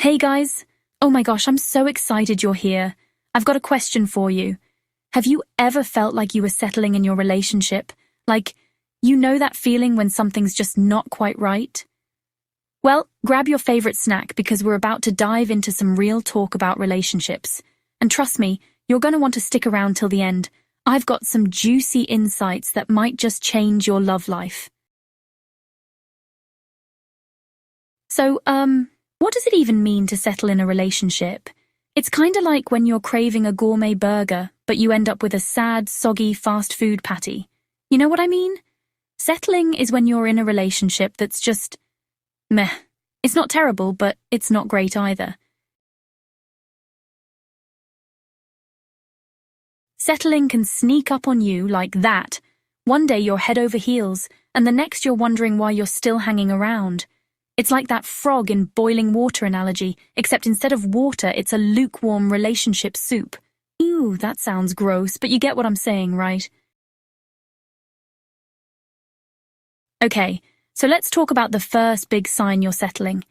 Hey guys! Oh my gosh, I'm so excited you're here. I've got a question for you. Have you ever felt like you were settling in your relationship? Like, you know that feeling when something's just not quite right? Well, grab your favorite snack because we're about to dive into some real talk about relationships. And trust me, you're going to want to stick around till the end. I've got some juicy insights that might just change your love life. So, what does it even mean to settle in a relationship? It's kinda like when you're craving a gourmet burger, but you end up with a sad, soggy fast food patty. You know what I mean? Settling is when you're in a relationship that's just meh. It's not terrible, but it's not great either. Settling can sneak up on you like that. One day you're head over heels, and the next you're wondering why you're still hanging around. It's like that frog in boiling water analogy, except instead of water, it's a lukewarm relationship soup. Ew, that sounds gross, but you get what I'm saying, right? Okay, so let's talk about the first big sign you're settling.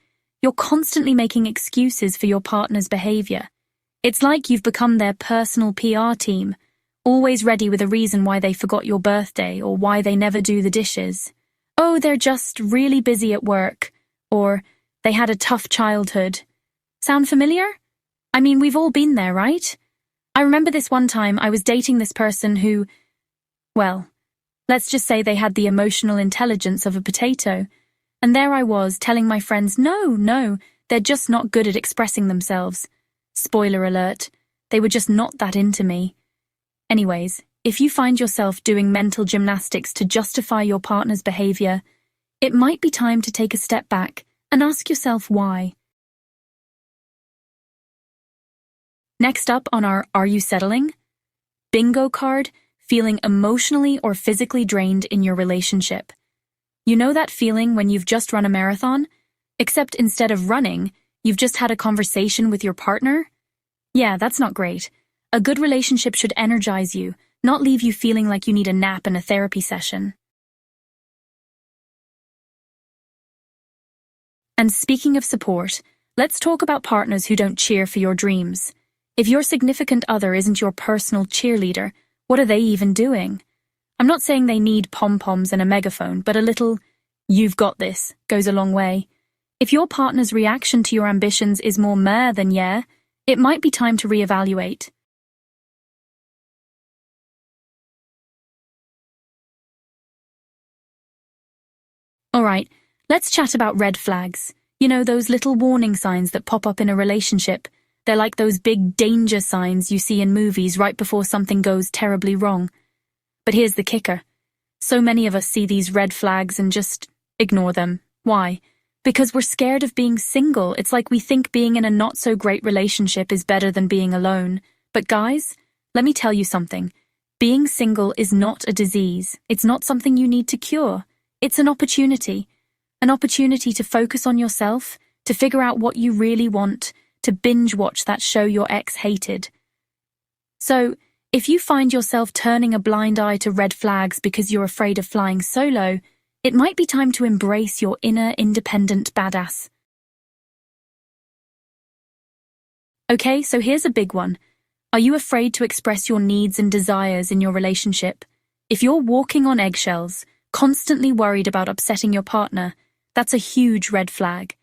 You're constantly making excuses for your partner's behavior. It's like you've become their personal PR team, always ready with a reason why they forgot your birthday or why they never do the dishes. Oh, they're just really busy at work. Or, they had a tough childhood. Sound familiar? I mean, we've all been there, right? I remember this one time I was dating this person who, well, let's just say they had the emotional intelligence of a potato. And there I was telling my friends, no, they're just not good at expressing themselves. Spoiler alert, they were just not that into me. Anyways, if you find yourself doing mental gymnastics to justify your partner's behavior, it might be time to take a step back and ask yourself why. Next up on our Are You Settling? Bingo card, feeling emotionally or physically drained in your relationship. You know that feeling when you've just run a marathon? Except instead of running, you've just had a conversation with your partner? Yeah, that's not great. A good relationship should energize you, not leave you feeling like you need a nap and a therapy session. And speaking of support, let's talk about partners who don't cheer for your dreams. If your significant other isn't your personal cheerleader, what are they even doing? I'm not saying they need pom-poms and a megaphone, but a little, "You've got this," goes a long way. If your partner's reaction to your ambitions is more meh than yeah, it might be time to reevaluate. Alright, let's chat about red flags. You know, those little warning signs that pop up in a relationship. They're like those big danger signs you see in movies right before something goes terribly wrong. But here's the kicker. So many of us see these red flags and just ignore them. Why? Because we're scared of being single. It's like we think being in a not-so-great relationship is better than being alone. But guys, let me tell you something. Being single is not a disease. It's not something you need to cure. It's an opportunity to focus on yourself, to figure out what you really want, to binge watch that show your ex hated. So, if you find yourself turning a blind eye to red flags because you're afraid of flying solo, it might be time to embrace your inner independent badass. Okay, so here's a big one. Are you afraid to express your needs and desires in your relationship? If you're walking on eggshells, constantly worried about upsetting your partner, that's a huge red flag.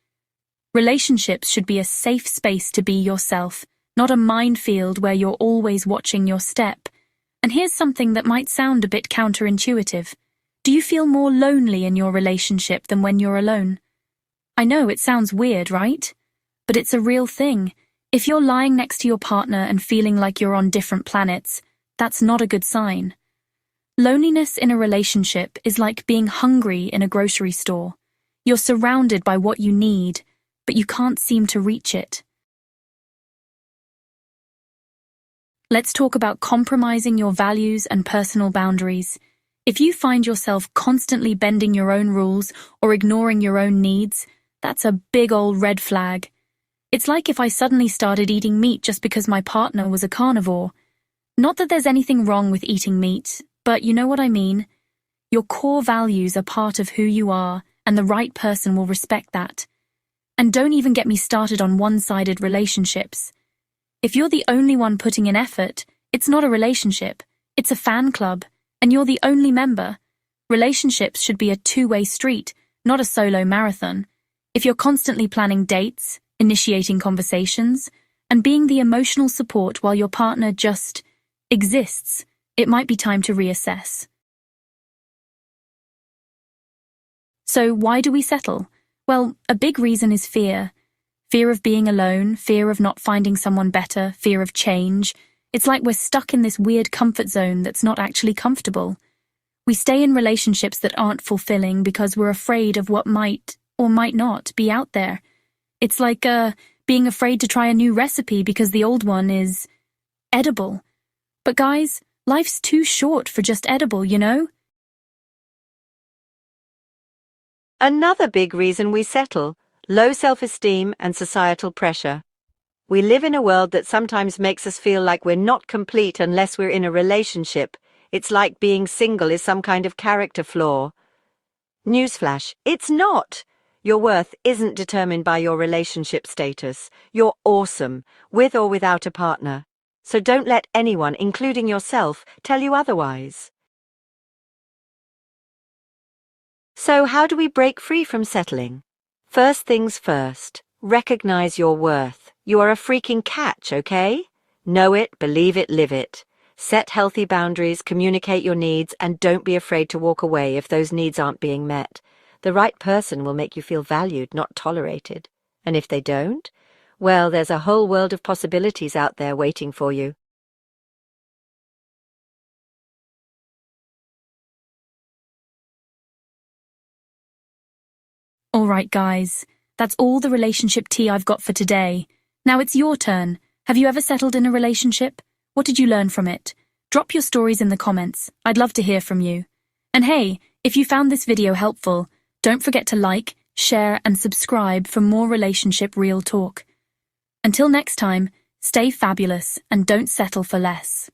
Relationships should be a safe space to be yourself, not a minefield where you're always watching your step. And here's something that might sound a bit counterintuitive. Do you feel more lonely in your relationship than when you're alone? I know it sounds weird, right? But it's a real thing. If you're lying next to your partner and feeling like you're on different planets, that's not a good sign. Loneliness in a relationship is like being hungry in a grocery store. You're surrounded by what you need, but you can't seem to reach it. Let's talk about compromising your values and personal boundaries. If you find yourself constantly bending your own rules or ignoring your own needs, that's a big old red flag. It's like if I suddenly started eating meat just because my partner was a carnivore. Not that there's anything wrong with eating meat, but you know what I mean. Your core values are part of who you are, and the right person will respect that. And don't even get me started on one-sided relationships. If you're the only one putting in effort, it's not a relationship, it's a fan club, and you're the only member. Relationships should be a two-way street, not a solo marathon. If you're constantly planning dates, initiating conversations, and being the emotional support while your partner just exists, it might be time to reassess. So why do we settle? Well, a big reason is fear. Fear of being alone, fear of not finding someone better, fear of change. It's like we're stuck in this weird comfort zone that's not actually comfortable. We stay in relationships that aren't fulfilling because we're afraid of what might or might not be out there. It's like being afraid to try a new recipe because the old one is edible. But guys, life's too short for just edible, you know? Another big reason we settle: low self-esteem and societal pressure. We live in a world that sometimes makes us feel like we're not complete unless we're in a relationship. It's like being single is some kind of character flaw. Newsflash, it's not! Your worth isn't determined by your relationship status. You're awesome, with or without a partner. So don't let anyone, including yourself, tell you otherwise. So how do we break free from settling? First things first, recognize your worth. You are a freaking catch, okay? Know it, believe it, live it. Set healthy boundaries, communicate your needs, and don't be afraid to walk away if those needs aren't being met. The right person will make you feel valued, not tolerated. And if they don't, well, there's a whole world of possibilities out there waiting for you. All right, guys, that's all the relationship tea I've got for today. Now it's your turn. Have you ever settled in a relationship? What did you learn from it? Drop your stories in the comments. I'd love to hear from you. And hey, if you found this video helpful, don't forget to like, share, and subscribe for more relationship real talk. Until next time, stay fabulous and don't settle for less.